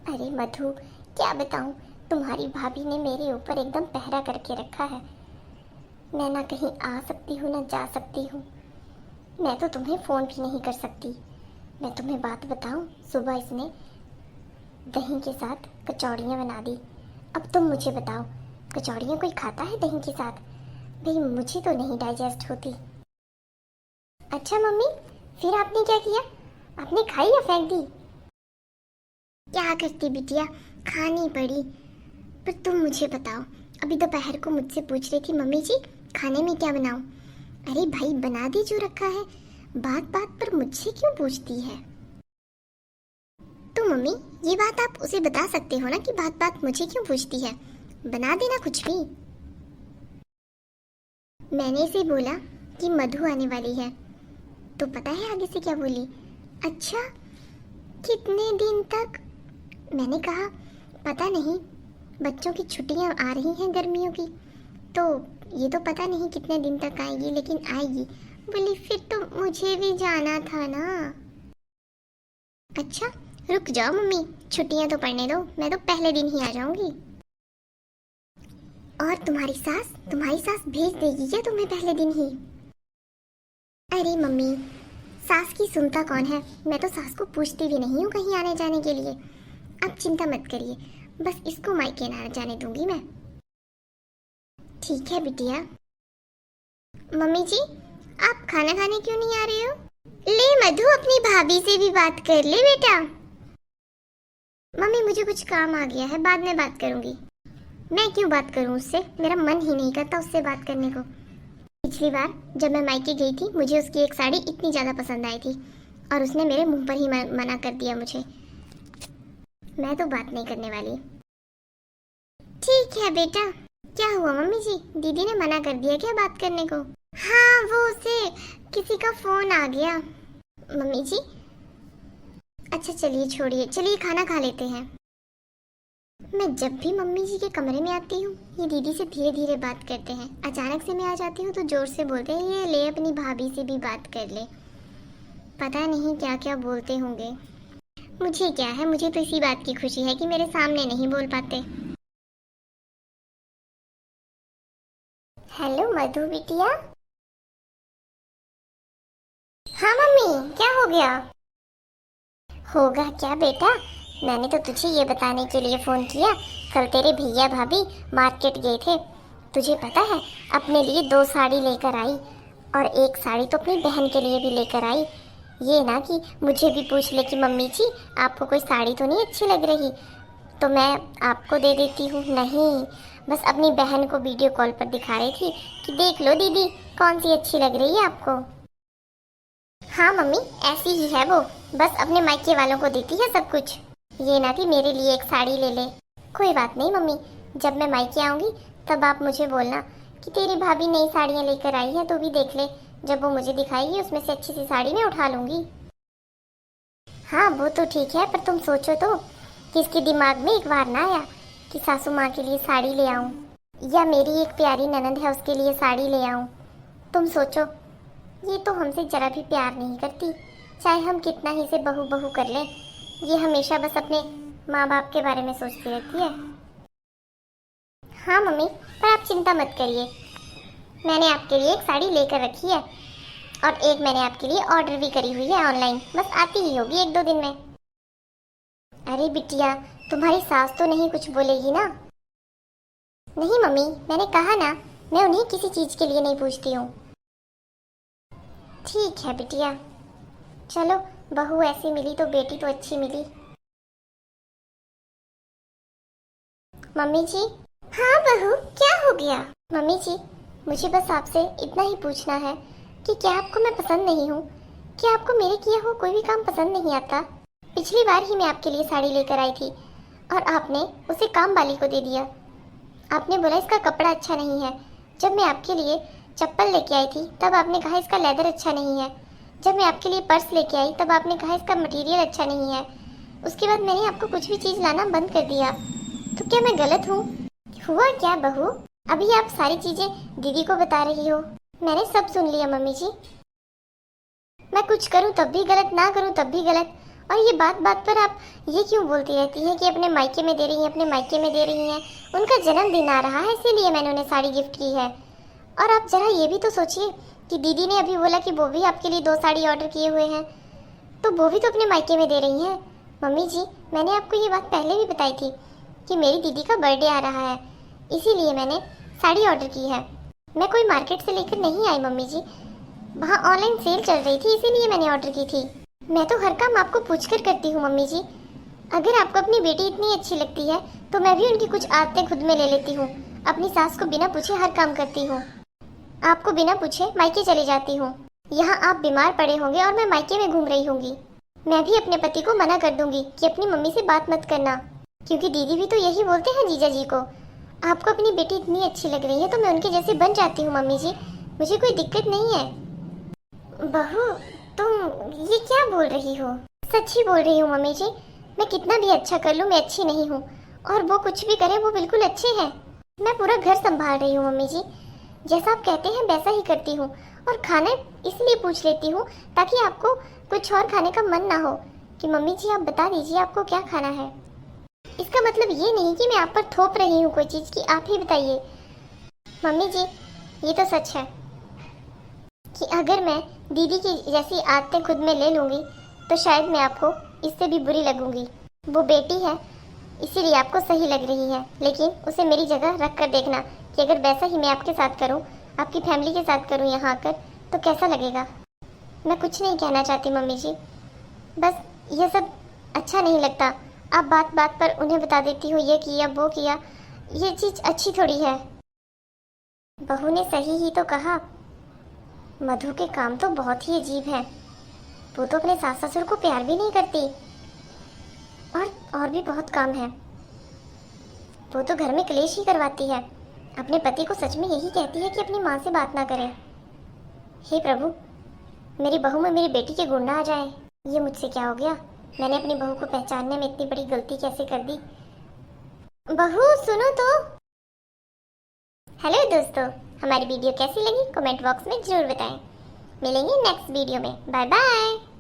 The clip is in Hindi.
अरे मधु, क्या बताऊं, तुम्हारी भाभी ने मेरे ऊपर एकदम पहरा करके रखा है। मैं ना कहीं आ सकती हूँ ना जा सकती हूँ। मैं तो तुम्हें फ़ोन भी नहीं कर सकती। मैं तुम्हें बात बताऊं, सुबह इसने दही के साथ कचौड़ियाँ बना दी। अब तुम मुझे बताओ, कचौड़ियाँ कोई खाता है दही के साथ? भाई मुझे तो नहीं डाइजेस्ट होती। अच्छा मम्मी, फिर आपने क्या किया? आपने खाई या फेंक दी? क्या करती बिटिया, खानी पड़ी। पर तुम मुझे बताओ, अभी दोपहर को मुझसे पूछ रही थी मम्मी जी खाने में क्या बनाऊं। अरे भाई बना दे जो रखा है, बात बात पर मुझसे क्यों पूछती है? तो मम्मी, ये बात आप उसे बता सकते हो ना कि बात बात मुझे क्यों पूछती है। बना देना कुछ भी। मैंने इसे बोला कि मधु आने वाली है, तो पता है आगे से क्या बोली? अच्छा, कितने दिन तक? मैंने कहा पता नहीं, बच्चों की छुट्टियां आ रही हैं गर्मियों की, तो ये तो पता नहीं कितने दिन तक आएगी, लेकिन आएगी। बोली फिर तो मुझे भी जाना था ना। अच्छा, रुक जाओ मम्मी, छुट्टियां तो पड़ने दो, मैं तो पहले दिन ही आ जाऊंगी। और तुम्हारी सास भेज देगी क्या तुम्हें पहले दिन ही? अरे मम्मी, सास की सुनता कौन है, मैं तो सास को पूछती भी नहीं हूँ कहीं आने जाने के लिए। आप चिंता मत करिए, बस इसको मायके ना जाने दूंगी मैं। ठीक है बिटिया। मम्मी जी, आप खाना खाने क्यों नहीं आ रहे हो? ले मधु, अपनी भाभी से भी बात कर ले बेटा। मम्मी मुझे कुछ काम आ गया है, बाद में बात करूंगी। मैं क्यों बात करूं उससे, मेरा मन ही नहीं करता उससे बात करने को। पिछली बार जब मैं मायके गई थी, मुझे उसकी एक साड़ी इतनी ज़्यादा पसंद आई थी और उसने मेरे मुंह पर ही मना कर दिया मुझे। मैं तो बात नहीं करने वाली। ठीक है बेटा। क्या हुआ मम्मी जी, दीदी ने मना कर दिया क्या बात करने को? हाँ, वो उसे किसी का फोन आ गया। मम्मी जी, अच्छा चलिए छोड़िए, चलिए खाना खा लेते हैं। मैं जब भी मम्मी जी के कमरे में आती हूँ, ये दीदी से धीरे धीरे बात करते हैं। अचानक से मैं आ जाती हूँ तो जोर से बोलते हैं ये ले अपनी भाभी से भी बात कर ले। पता नहीं क्या क्या बोलते होंगे। मुझे क्या है, मुझे तो इसी बात की खुशी है कि मेरे सामने नहीं बोल पाते। हेलो मधु बिटिया। हाँ मम्मी, क्या हो गया? होगा क्या बेटा, मैंने तो तुझे ये बताने के लिए फोन किया, कल तेरे भैया भाभी मार्केट गए थे। तुझे पता है, अपने लिए 2 साड़ी लेकर आई और एक साड़ी तो अपनी बहन के लिए भी लेकर आई। ये ना कि मुझे भी पूछ ले कि मम्मी जी आपको कोई साड़ी तो नहीं अच्छी लग रही, तो मैं आपको दे देती हूँ। नहीं, बस अपनी बहन को वीडियो कॉल पर दिखा रही थी कि देख लो दीदी कौन सी अच्छी लग रही है आपको। हाँ मम्मी, ऐसी ही है वो, बस अपने मायके वालों को देती है सब कुछ। ये ना कि मेरे लिए एक साड़ी ले ले। कोई बात नहीं मम्मी, जब मैं मायके आऊँगी तब आप मुझे बोलना कि तेरी भाभी नई साड़ियाँ लेकर आई है, तो भी देख ले। जब वो मुझे दिखाएगी उसमें से अच्छी सी साड़ी मैं उठा लूँगी। हाँ वो तो ठीक है, पर तुम सोचो तो, किसके दिमाग में एक बार ना आया कि सासू माँ के लिए साड़ी ले आऊँ, या मेरी एक प्यारी ननद है उसके लिए साड़ी ले आऊँ। तुम सोचो, ये तो हमसे जरा भी प्यार नहीं करती, चाहे हम कितना ही से बहू बहू कर लें। ये हमेशा बस अपने माँ बाप के बारे में सोचती रहती है। हाँ मम्मी, पर आप चिंता मत करिए, मैंने आपके लिए एक साड़ी लेकर रखी है और एक मैंने आपके लिए ऑर्डर भी करी हुई है ऑनलाइन, बस आती ही होगी 1-2 दिन में। अरे बिटिया, तुम्हारी सास तो नहीं कुछ बोलेगी ना? नहीं मम्मी, मैंने कहा ना, मैं उन्हें किसी चीज़ के लिए नहीं पूछती हूँ। ठीक है बिटिया, चलो, बहू ऐसी मिली तो बेटी तो अच्छी मिली। मम्मी जी। हाँ बहू, क्या हो गया? मम्मी जी, मुझे बस आपसे इतना ही पूछना है कि क्या आपको मैं पसंद नहीं हूँ? क्या आपको मेरे किया हुआ कोई भी काम पसंद नहीं आता? पिछली बार ही मैं आपके लिए साड़ी लेकर आई थी और आपने उसे काम वाली को दे दिया। आपने बोला इसका कपड़ा अच्छा नहीं है। जब मैं आपके लिए चप्पल लेके आई थी तब आपने कहा इसका लेदर अच्छा नहीं है। जब मैं आपके लिए पर्स लेके आई तब आपने कहा इसका मटेरियल अच्छा नहीं है। उसके बाद मैंने आपको कुछ भी चीज़ लाना बंद कर दिया, तो क्या मैं गलत हूँ? हुआ क्या बहू, अभी आप सारी चीजें दीदी को बता रही हो? मैंने सब सुन लिया मम्मी जी। मैं कुछ करूँ तब भी गलत, ना करूँ तब भी गलत, और ये बात बात पर आप ये क्यों बोलती रहती हैं कि अपने मायके में दे रही हैं, अपने मायके में दे रही हैं? उनका जन्मदिन आ रहा है इसीलिए मैंने उन्हें साड़ी गिफ्ट की है। और आप जरा ये भी तो सोचिए कि दीदी ने अभी बोला कि वो भी आपके लिए 2 साड़ी ऑर्डर किए हुए हैं, तो वो भी तो अपने मायके में दे रही हैं। मम्मी जी, मैंने आपको ये बात पहले भी बताई थी कि मेरी दीदी का बर्थडे आ रहा है, इसीलिए मैंने साड़ी ऑर्डर की है। मैं कोई मार्केट से लेकर नहीं आई मम्मी जी, वहाँ ऑनलाइन सेल चल रही थी इसीलिए मैंने ऑर्डर की थी। मैं तो हर काम आपको पूछकर करती हूँ मम्मी जी। अगर आपको अपनी बेटी इतनी अच्छी लगती है तो मैं भी उनकी कुछ आदतें खुद में ले लेती हूँ। अपनी सास को बिना पूछे हर काम करती हूँ, आपको बिना पूछे मायके चली जाती हूँ। यहाँ आप बीमार पड़े होंगे और मैं मायके में घूम रही होंगी। मैं भी अपने पति को मना कर दूंगी कि अपनी मम्मी से बात मत करना, क्योंकि दीदी भी तो यही बोलते हैं जीजा जी को। आपको अपनी बेटी इतनी अच्छी लग रही है तो मैं उनके जैसे बन जाती हूँ मम्मी जी, मुझे कोई दिक्कत नहीं है। बहू, तुम ये क्या बोल रही हो? सच ही बोल रही हूँ मम्मी जी, मैं कितना भी अच्छा कर लूँ मैं अच्छी नहीं हूँ, और वो कुछ भी करे वो बिल्कुल अच्छे हैं। मैं पूरा घर संभाल रही हूँ मम्मी जी, जैसा आप कहते हैं वैसा ही करती हूँ। और खाना इसलिए पूछ लेती हूँ ताकि आपको कुछ और खाने का मन ना हो कि मम्मी जी आप बता दीजिए आपको क्या खाना है। इसका मतलब ये नहीं कि मैं आप पर थोप रही हूँ कोई चीज़ कि आप ही बताइए। मम्मी जी, ये तो सच है कि अगर मैं दीदी की जैसी आदतें खुद में ले लूँगी तो शायद मैं आपको इससे भी बुरी लगूंगी। वो बेटी है इसीलिए आपको सही लग रही है, लेकिन उसे मेरी जगह रख कर देखना कि अगर वैसा ही मैं आपके साथ करूं, आपकी फैमिली के साथ करूं यहाँ आकर, तो कैसा लगेगा। मैं कुछ नहीं कहना चाहती मम्मी जी, बस ये सब अच्छा नहीं लगता। आप बात बात पर उन्हें बता देती हो ये किया वो किया, ये चीज़ अच्छी थोड़ी है। बहू ने सही ही तो कहा, मधु के काम तो बहुत ही अजीब है। वो तो अपने सास ससुर को प्यार भी नहीं करती, और भी बहुत काम है। वो तो घर में क्लेश ही करवाती है। अपने पति को सच में यही कहती है कि अपनी माँ से बात ना करे। हे प्रभु, मेरी बहू में मेरी बेटी के गुण ना आ जाए। ये मुझसे क्या हो गया? मैंने अपनी बहू को पहचानने में इतनी बड़ी गलती कैसे कर दी? बहू सुनो तो। हेलो दोस्तों, हमारी वीडियो कैसी लगी कमेंट बॉक्स में जरूर बताएं। मिलेंगे नेक्स्ट वीडियो में। Bye bye.